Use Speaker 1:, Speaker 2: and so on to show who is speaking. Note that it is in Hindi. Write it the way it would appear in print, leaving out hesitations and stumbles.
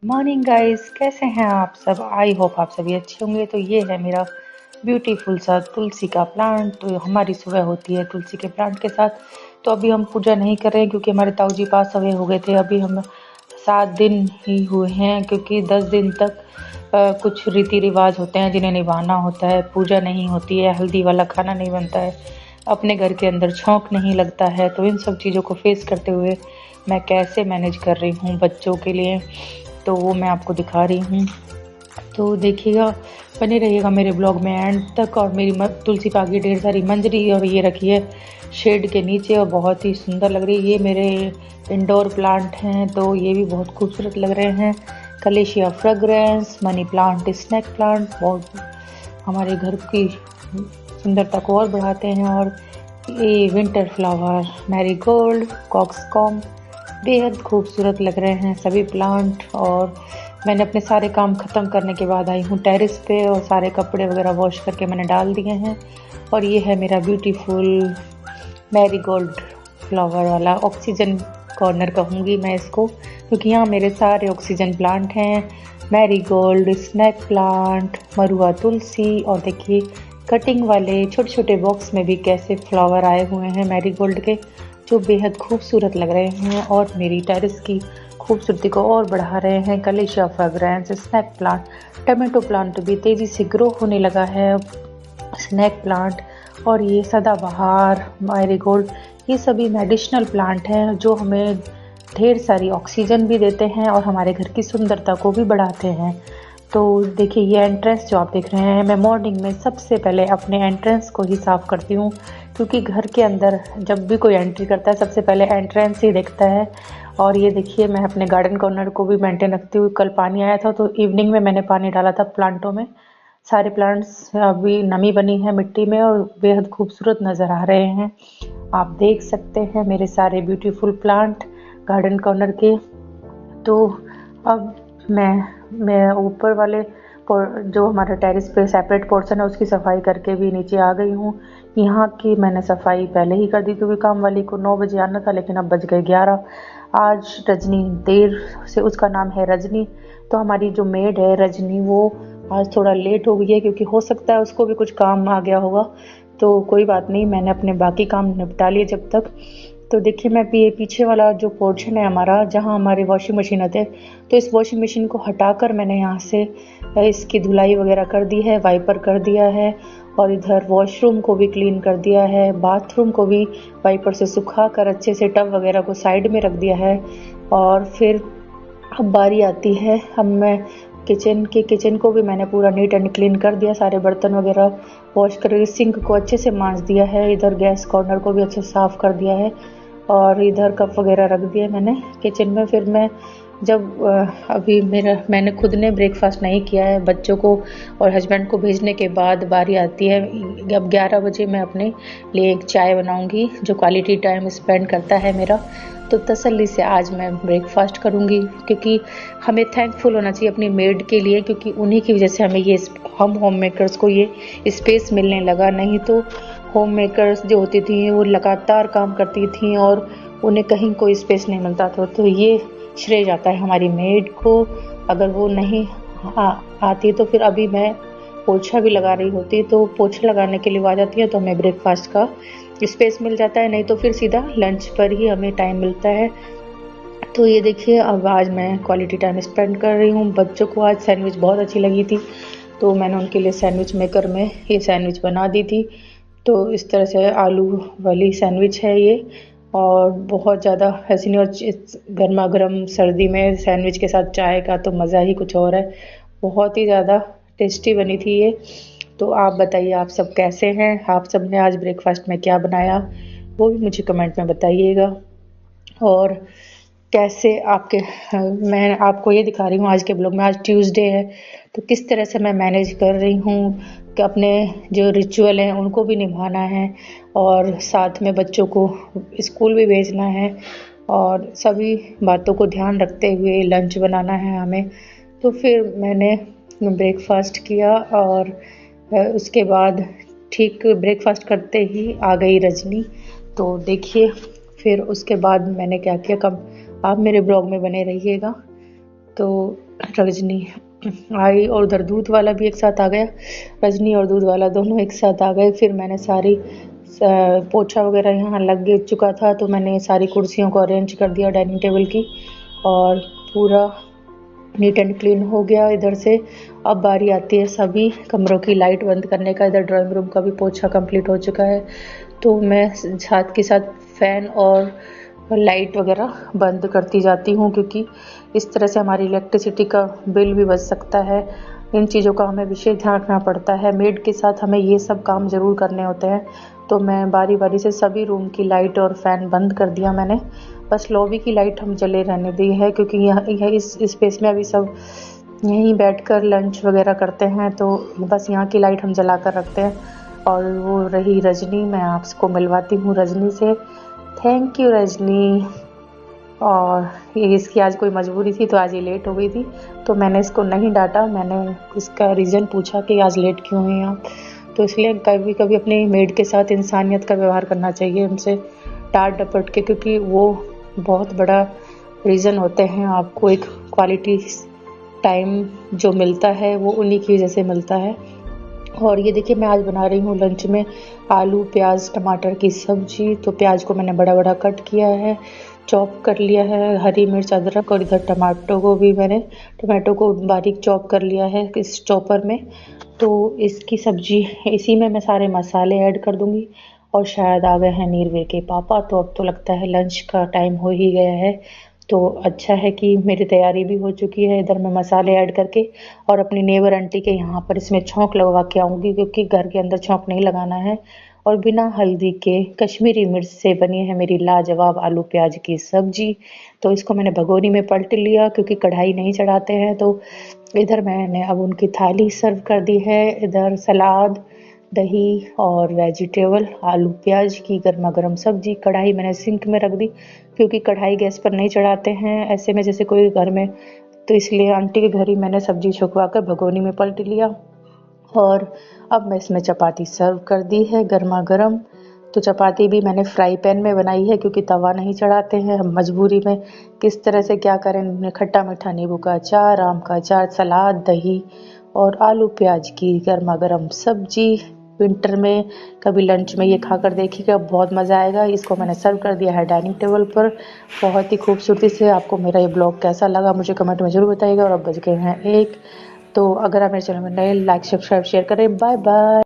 Speaker 1: मॉर्निंग गाइस, कैसे हैं आप सब? आई होप आप सभी अच्छे होंगे। तो ये है मेरा ब्यूटीफुल सा तुलसी का प्लांट। तो हमारी सुबह होती है तुलसी के प्लांट के साथ। तो अभी हम पूजा नहीं कर रहे हैं क्योंकि हमारे ताऊ जी पास अवे हो गए थे। अभी हम 7 दिन ही हुए हैं क्योंकि 10 दिन तक कुछ रीति रिवाज होते हैं जिन्हें निभाना होता है। पूजा नहीं होती है, हल्दी वाला खाना नहीं बनता है, अपने घर के अंदर छौंक नहीं लगता है। तो इन सब चीज़ों को फेस करते हुए मैं कैसे मैनेज कर रही हूँ बच्चों के लिए, तो वो मैं आपको दिखा रही हूँ। तो देखिएगा, बने रहिएगा मेरे ब्लॉग में एंड तक। और मेरी तुलसी पे आगे ढेर सारी मंजरी और ये रखी है शेड के नीचे और बहुत ही सुंदर लग रही है। ये मेरे इंडोर प्लांट हैं तो ये भी बहुत खूबसूरत लग रहे हैं। Callisia fragrans, money plant, snake plant बहुत हमारे घर की सुंदरता को और बढ़ाते हैं। और ये विंटर फ्लावर, मैरीगोल्ड, कॉक्सकॉम बेहद खूबसूरत लग रहे हैं सभी प्लांट। और मैंने अपने सारे काम ख़त्म करने के बाद आई हूँ टेरेस पे और सारे कपड़े वगैरह वॉश करके मैंने डाल दिए हैं। और ये है मेरा ब्यूटीफुल मैरीगोल्ड फ्लावर वाला ऑक्सीजन कॉर्नर कहूँगी मैं इसको, क्योंकि यहाँ मेरे सारे ऑक्सीजन प्लांट हैं। मैरीगोल्ड, स्नैक प्लांट, मरुआ तुलसी, और देखिए कटिंग वाले छोटे छोटे बॉक्स में भी कैसे फ्लावर आए हुए हैं मैरीगोल्ड के, जो बेहद खूबसूरत लग रहे हैं और मेरी टेरेस की खूबसूरती को और बढ़ा रहे हैं। Callisia fragrans, snake plant, tomato plant भी तेज़ी से ग्रो होने लगा है, स्नैक प्लांट, और ये सदाबहार, मैरीगोल्ड, ये सभी मेडिसिनल प्लांट हैं जो हमें ढेर सारी ऑक्सीजन भी देते हैं और हमारे घर की सुंदरता को भी बढ़ाते हैं। तो देखिए ये एंट्रेंस जो आप देख रहे हैं, मैं मॉर्निंग में सबसे पहले अपने एंट्रेंस को ही साफ़ करती हूँ, क्योंकि घर के अंदर जब भी कोई एंट्री करता है सबसे पहले एंट्रेंस ही देखता है। और ये देखिए मैं अपने गार्डन कॉर्नर को भी मेंटेन रखती हूँ। कल पानी आया था तो इवनिंग में मैंने पानी डाला था प्लांटों में। सारे प्लांट्स अभी नमी बनी है मिट्टी में और बेहद खूबसूरत नज़र आ रहे हैं। आप देख सकते हैं मेरे सारे ब्यूटीफुल प्लांट गार्डन कॉर्नर के। तो अब मैं ऊपर वाले जो हमारा टेरेस पे सेपरेट पोर्शन है उसकी सफाई करके भी नीचे आ गई हूँ। यहाँ की मैंने सफाई पहले ही कर दी क्योंकि काम वाली को 9 बजे आना था, लेकिन अब बज गए 11। आज रजनी देर से, उसका नाम है रजनी, तो हमारी जो मेड है रजनी वो आज थोड़ा लेट हो गई है क्योंकि हो सकता है उसको भी कुछ काम आ गया होगा। तो कोई बात नहीं, मैंने अपने बाकी काम निपटा लिए जब तक। तो देखिए मैं पीछे वाला जो पोर्शन है हमारा, जहाँ हमारे वॉशिंग मशीन आते हैं, तो इस वॉशिंग मशीन को हटाकर मैंने यहाँ से इसकी धुलाई वगैरह कर दी है, वाइपर कर दिया है। और इधर वॉशरूम को भी क्लीन कर दिया है, बाथरूम को भी वाइपर से सुखा कर अच्छे से टब वगैरह को साइड में रख दिया है। और फिर अब बारी आती है, अब मैं किचन को भी मैंने पूरा नीट एंड क्लीन कर दिया, सारे बर्तन वगैरह वॉश करके सिंक को अच्छे से मांज दिया है। इधर गैस कॉर्नर को भी अच्छे से साफ़ कर दिया है और इधर कप वगैरह रख दिए मैंने किचन में। फिर मैं जब अभी मैंने खुद ने ब्रेकफास्ट नहीं किया है, बच्चों को और हस्बैंड को भेजने के बाद बारी आती है। अब 11 बजे मैं अपने लिए एक चाय बनाऊंगी, जो क्वालिटी टाइम स्पेंड करता है मेरा। तो तसल्ली से आज मैं ब्रेकफास्ट करूंगी, क्योंकि हमें थैंकफुल होना चाहिए अपनी मेड के लिए, क्योंकि उन्हीं की वजह से हमें हम होम मेकर्स को ये स्पेस मिलने लगा। नहीं तो होम मेकर्स जो होती थी वो लगातार काम करती थी और उन्हें कहीं कोई स्पेस नहीं मिलता था। तो ये श्रेय जाता है हमारी मेड को। अगर वो नहीं आती तो फिर अभी मैं पोछा भी लगा रही होती, तो पोछा लगाने के लिए वो आ जाती है तो हमें ब्रेकफास्ट का स्पेस मिल जाता है, नहीं तो फिर सीधा लंच पर ही हमें टाइम मिलता है। तो ये देखिए अब आज मैं क्वालिटी टाइम स्पेंड कर रही हूँ। बच्चों को आज सैंडविच बहुत अच्छी लगी थी तो मैंने उनके लिए सैंडविच मेकर में ये सैंडविच बना दी थी। तो इस तरह से आलू वाली सैंडविच है ये, और बहुत ज़्यादा हसीनी, और गर्मा गर्म सर्दी में सैंडविच के साथ चाय का तो मज़ा ही कुछ और है। बहुत ही ज़्यादा टेस्टी बनी थी ये। तो आप बताइए आप सब कैसे हैं? आप सब ने आज ब्रेकफास्ट में क्या बनाया वो भी मुझे कमेंट में बताइएगा। और कैसे आपके मैं आपको ये दिखा रही हूँ आज के ब्लॉग में। आज ट्यूसडे है तो किस तरह से मैं मैनेज कर रही हूँ कि अपने जो रिचुअल हैं उनको भी निभाना है और साथ में बच्चों को स्कूल भी भेजना है और सभी बातों को ध्यान रखते हुए लंच बनाना है हमें। तो फिर मैंने ब्रेकफास्ट किया और उसके बाद ठीक ब्रेकफास्ट करते ही आ गई रजनी। तो देखिए फिर उसके बाद मैंने क्या किया, कब आप मेरे ब्लॉग में बने रहिएगा। तो रजनी आई और उधर दूध वाला भी एक साथ आ गया। रजनी और दूध वाला दोनों एक साथ आ गए। फिर मैंने सारी पोछा वगैरह यहाँ लग चुका था तो मैंने सारी कुर्सियों को अरेंज कर दिया डाइनिंग टेबल की और पूरा नीट एंड क्लीन हो गया इधर से। अब बारी आती है सभी कमरों की लाइट बंद करने का। इधर ड्राइंग रूम का भी पोछा कंप्लीट हो चुका है तो मैं साथ के साथ फैन और लाइट वगैरह बंद करती जाती हूँ क्योंकि इस तरह से हमारी इलेक्ट्रिसिटी का बिल भी बच सकता है। इन चीज़ों का हमें विशेष ध्यान रखना पड़ता है। मेड के साथ हमें ये सब काम ज़रूर करने होते हैं तो मैं बारी बारी से सभी रूम की लाइट और फैन बंद कर दिया मैंने। बस लॉबी की लाइट हम जले रहने दी है क्योंकि यह इस स्पेस में अभी सब यहीं बैठकर लंच वगैरह करते हैं तो बस यहाँ की लाइट हम जला कर रखते हैं। और वो रही रजनी, मैं आपको मिलवाती हूँ रजनी से। Thank you Rajni. और ये इसकी आज कोई मजबूरी थी तो आज ये लेट हो गई थी तो मैंने इसको नहीं डांटा। मैंने इसका रीज़न पूछा कि आज लेट क्यों हुई आप, तो इसलिए कभी कभी अपने मेड के साथ इंसानियत का व्यवहार करना चाहिए, उनसे डांट डपट के, क्योंकि वो बहुत बड़ा रीज़न होते हैं। आपको एक क्वालिटी टाइम जो मिलता है वो उन्हीं की वजह से मिलता है। और ये देखिए मैं आज बना रही हूँ लंच में आलू प्याज टमाटर की सब्जी। तो प्याज को मैंने बड़ा बड़ा कट किया है, चॉप कर लिया है, हरी मिर्च अदरक, और इधर टमाटो को भी मैंने टमाटो को बारीक चॉप कर लिया है इस चॉपर में। तो इसकी सब्जी इसी में मैं सारे मसाले ऐड कर दूंगी। और शायद आ गए हैं नीरवे के पापा तो अब तो लगता है लंच का टाइम हो ही गया है। तो अच्छा है कि मेरी तैयारी भी हो चुकी है। इधर मैं मसाले ऐड करके और अपनी नेबर आंटी के यहाँ पर इसमें छौंक लगवा के आऊँगी क्योंकि घर के अंदर छौंक नहीं लगाना है। और बिना हल्दी के कश्मीरी मिर्च से बनी है मेरी लाजवाब आलू प्याज की सब्जी। तो इसको मैंने भगोनी में पलट लिया क्योंकि कढ़ाई नहीं चढ़ाते हैं। तो इधर मैंने अब उनकी थाली सर्व कर दी है। इधर सलाद, दही और वेजिटेबल, आलू प्याज की गर्मा गर्म सब्जी। कढ़ाई मैंने सिंक में रख दी क्योंकि कढ़ाई गैस पर नहीं चढ़ाते हैं ऐसे में जैसे कोई घर में, तो इसलिए आंटी के घर ही मैंने सब्जी छुपवा कर भगोनी में पलट लिया। और अब मैं इसमें चपाती सर्व कर दी है गर्मा गर्म। तो चपाती भी मैंने फ्राई पैन में बनाई है क्योंकि तवा नहीं चढ़ाते हैं हम, मजबूरी में किस तरह से क्या करें। खट्टा मीठा नींबू का अचार, आम का अचार, सलाद, दही और आलू प्याज की गर्मा गर्म सब्जी। विंटर में कभी लंच में ये खाकर देखिएगा, बहुत मज़ा आएगा। इसको मैंने सर्व कर दिया है डाइनिंग टेबल पर बहुत ही खूबसूरती से। आपको मेरा ये ब्लॉग कैसा लगा मुझे कमेंट में ज़रूर बताइएगा। और अब बज गए हैं 1। तो अगर आप मेरे चैनल में नए, लाइक सब्सक्राइब शेयर करें। Bye bye.